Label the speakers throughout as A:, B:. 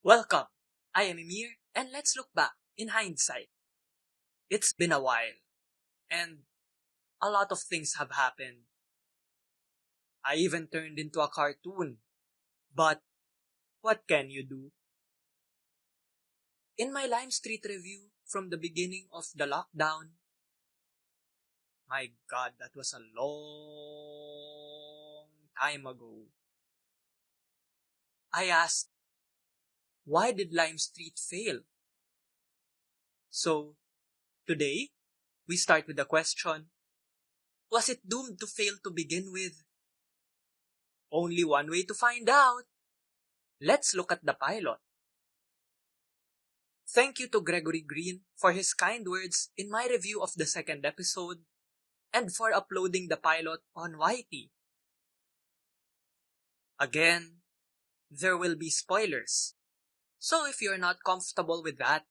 A: Welcome, I am Emir, and let's look back in hindsight. It's been a while, and a lot of things have happened. I even turned into a cartoon, but what can you do? In my Lime Street review from the beginning of the lockdown, my god, that was a long time ago. I asked, why did Lime Street fail? So, today, we start with the question, was it doomed to fail to begin with? Only one way to find out. Let's look at the pilot. Thank you to Gregory Green for his kind words in my review of the second episode and for uploading the pilot on YT. Again, there will be spoilers. So if you're not comfortable with that,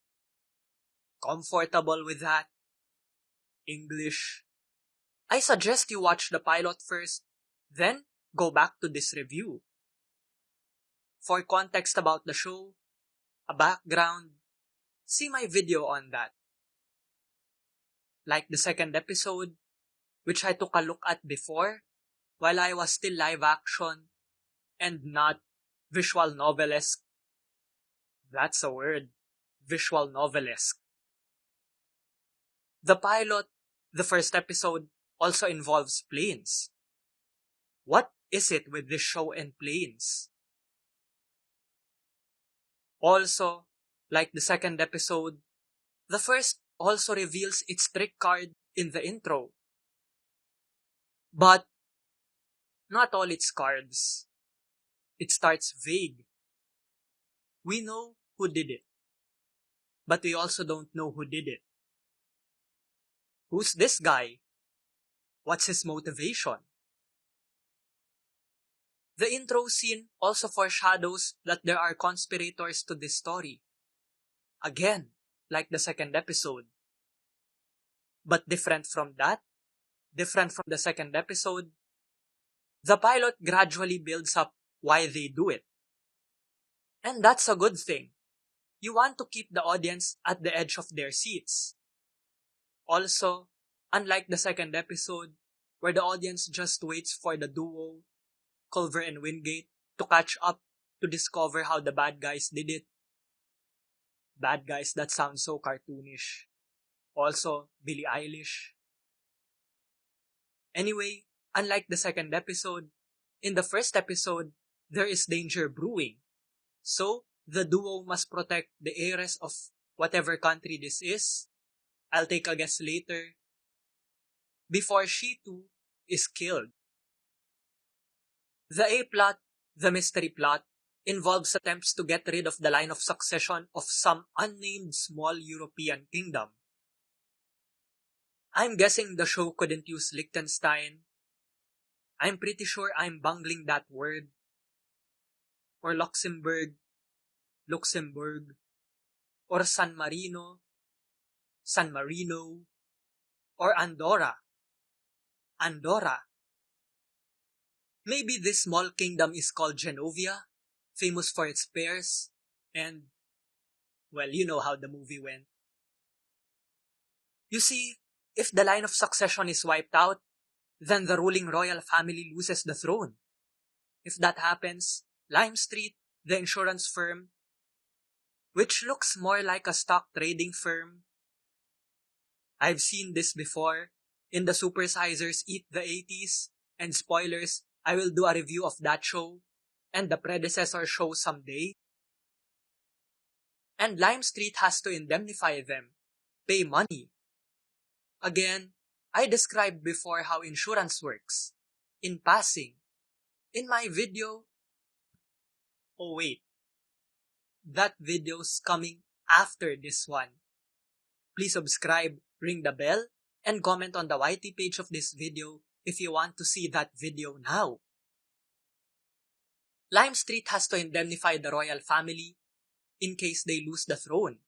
A: English, I suggest you watch the pilot first, then go back to this review. For context about the show, a background, see my video on that. Like the second episode, which I took a look at before, while I was still live action and not visual novelesque. That's a word, visual novelesque. The pilot, the first episode, also involves planes. What is it with this show and planes? Also, like the second episode, the first also reveals its trick card in the intro. But not all its cards. It starts vague. We know who did it, but we also don't know who did it. Who's this guy? What's his motivation? The intro scene also foreshadows that there are conspirators to this story. Again, like the second episode. But different from the second episode, the pilot gradually builds up why they do it. And that's a good thing. You want to keep the audience at the edge of their seats. Also, unlike the second episode, where the audience just waits for the duo, Culver and Wingate, to catch up to discover how the bad guys did it. Bad guys, that sounds so cartoonish. Also, Billie Eilish. Anyway, unlike the second episode, in the first episode, there is danger brewing. So, the duo must protect the heiress of whatever country this is. I'll take a guess later. Before she too is killed. The A-plot, the mystery plot, involves attempts to get rid of the line of succession of some unnamed small European kingdom. I'm guessing the show couldn't use Liechtenstein. I'm pretty sure I'm bungling that word. Or Luxembourg, or San Marino, or Andorra. Maybe this small kingdom is called Genovia, famous for its pears, and, well, you know how the movie went. You see, if the line of succession is wiped out, then the ruling royal family loses the throne. If that happens, Lime Street, the insurance firm, which looks more like a stock trading firm. I've seen this before in the Supersizers Eat the 80s, and spoilers, I will do a review of that show and the predecessor show someday. And Lime Street has to indemnify them, pay money. Again, I described before how insurance works. In passing. In my video. Oh wait. That video's coming after this one. Please subscribe, ring the bell, and comment on the YT page of this video if you want to see that video now. Lime Street has to indemnify the royal family in case they lose the throne.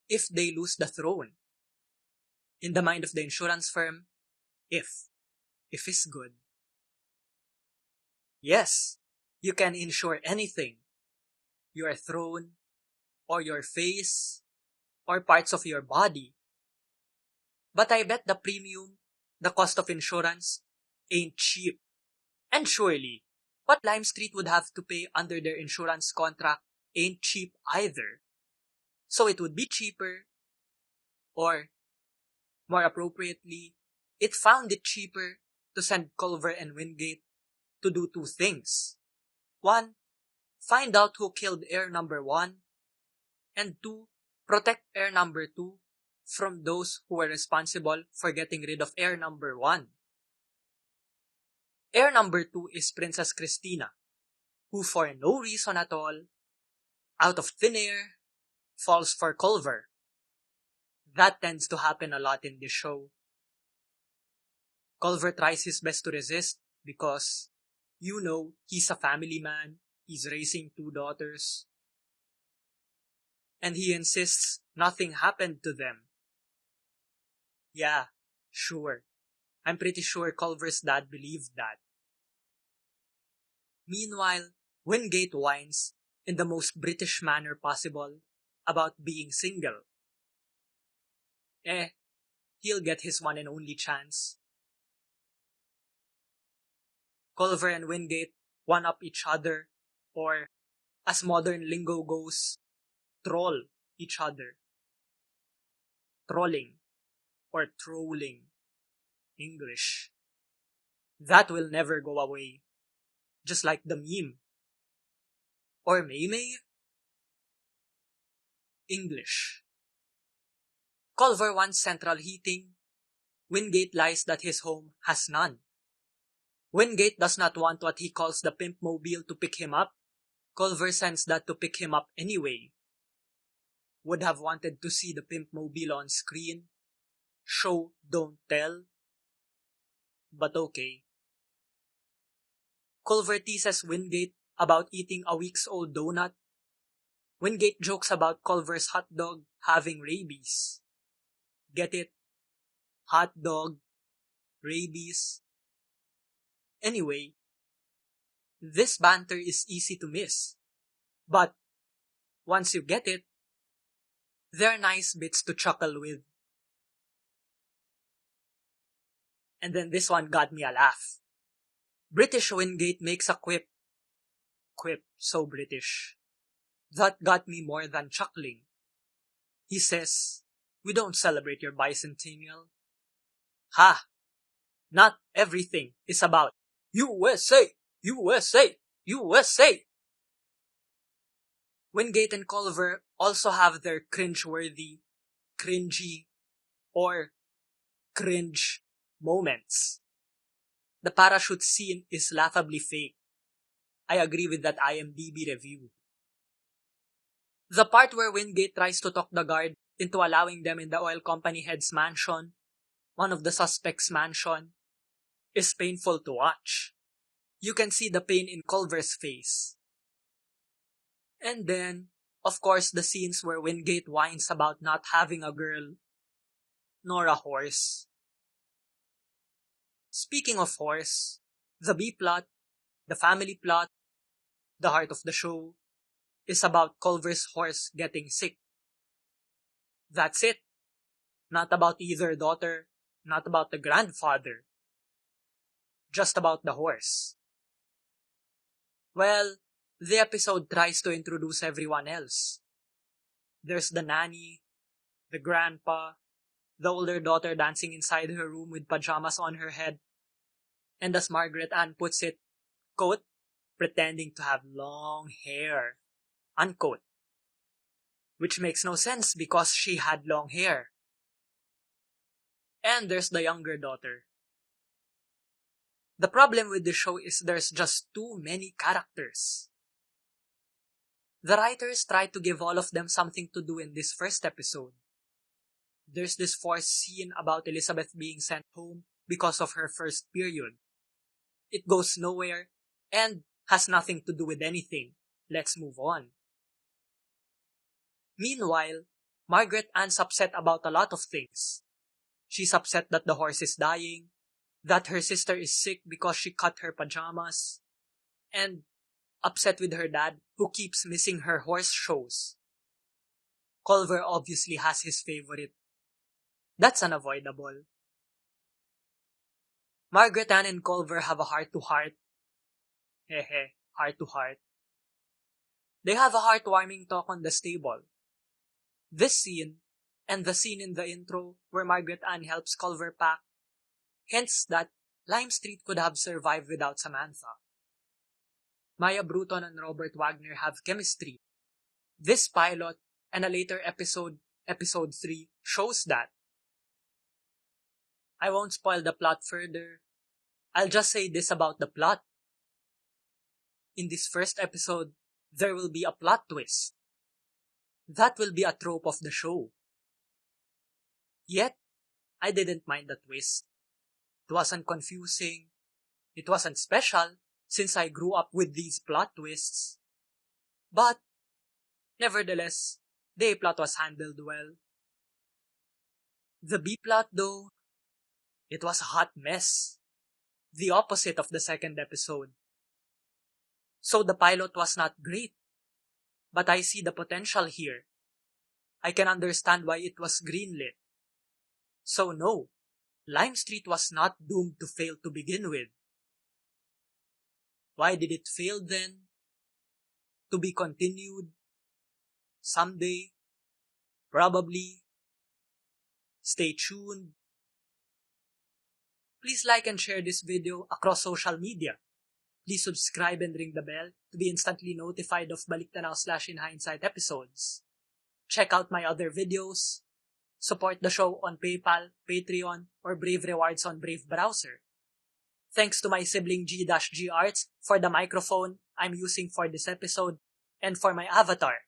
A: If they lose the throne. In the mind of the insurance firm, if is good. Yes, you can insure anything. your throne, or your face, or parts of your body. But I bet the premium, the cost of insurance, ain't cheap. And surely, what Lime Street would have to pay under their insurance contract ain't cheap either. So it would be cheaper, or more appropriately, it found it cheaper to send Culver and Wingate to do two things. One, find out who killed heir number 1, and 2, protect heir number 2 from those who were responsible for getting rid of heir number 1. Heir number 2 is Princess Christina, who for no reason at all, out of thin air, falls for Culver. That tends to happen a lot in this show. Culver tries his best to resist because, he's a family man, he's raising 2 daughters, and he insists nothing happened to them. Yeah, sure. I'm pretty sure Culver's dad believed that. Meanwhile, Wingate whines, in the most British manner possible, about being single. He'll get his one and only chance. Culver and Wingate one-up each other, or, as modern lingo goes, troll each other. Trolling, or trolling, English. That will never go away, just like the meme. Or May? English. Culver wants central heating. Wingate lies that his home has none. Wingate does not want what he calls the pimp mobile to pick him up. Culver sends that to pick him up anyway. Would have wanted to see the pimp mobile on screen. Show, don't tell. But okay. Culver teases Wingate about eating a weeks-old donut. Wingate jokes about Culver's hot dog having rabies. Get it? Hot dog, rabies. Anyway, this banter is easy to miss. But once you get it, they're nice bits to chuckle with. And then this one got me a laugh. British Wingate makes a quip, so British, that got me more than chuckling. He says, "We don't celebrate your bicentennial." Ha! Not everything is about USA, USA, USA. Wingate and Culver also have their cringe-worthy, cringy, or cringe moments. The parachute scene is laughably fake. I agree with that IMDb review. The part where Wingate tries to talk the guard into allowing them in the oil company head's mansion, one of the suspects' mansion, is painful to watch. You can see the pain in Culver's face. And then, of course, the scenes where Wingate whines about not having a girl, nor a horse. Speaking of horse, the B-plot, the family plot, the heart of the show, is about Culver's horse getting sick. That's it. Not about either daughter, not about the grandfather. Just about the horse. Well, the episode tries to introduce everyone else. There's the nanny, the grandpa, the older daughter dancing inside her room with pajamas on her head, and as Margaret Ann puts it, quote, pretending to have long hair, unquote. Which makes no sense because she had long hair. And there's the younger daughter. The problem with the show is there's just too many characters. The writers tried to give all of them something to do in this first episode. There's this forced scene about Elizabeth being sent home because of her first period. It goes nowhere and has nothing to do with anything. Let's move on. Meanwhile, Margaret Ann's upset about a lot of things. She's upset that the horse is dying, that her sister is sick because she cut her pajamas, and upset with her dad who keeps missing her horse shows. Culver obviously has his favorite. That's unavoidable. Margaret Ann and Culver have a heart-to-heart. Heart-to-heart. They have a heartwarming talk on the stable. This scene, and the scene in the intro where Margaret Ann helps Culver pack, hints that Lime Street could have survived without Samantha. Maya Bruton and Robert Wagner have chemistry. This pilot and a later episode, episode 3, shows that. I won't spoil the plot further. I'll just say this about the plot. In this first episode, there will be a plot twist. That will be a trope of the show. Yet, I didn't mind the twist. It wasn't confusing. It wasn't special, since I grew up with these plot twists. But, nevertheless, the A plot was handled well. The B plot, though, it was a hot mess. The opposite of the second episode. So the pilot was not great. But I see the potential here. I can understand why it was greenlit. So no, Lime Street was not doomed to fail to begin with. Why did it fail then? To be continued? Someday? Probably? Stay tuned. Please like and share this video across social media. Please subscribe and ring the bell to be instantly notified of Balik Tanaw / Hindsight episodes. Check out my other videos. Support the show on PayPal, Patreon, or Brave Rewards on Brave Browser. Thanks to my sibling G-G Arts for the microphone I'm using for this episode and for my avatar.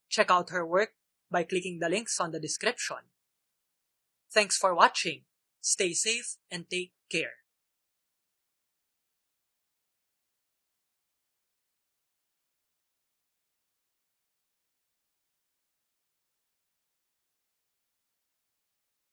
A: Check out her work by clicking the links on the description. Thanks for watching. Stay safe and take care.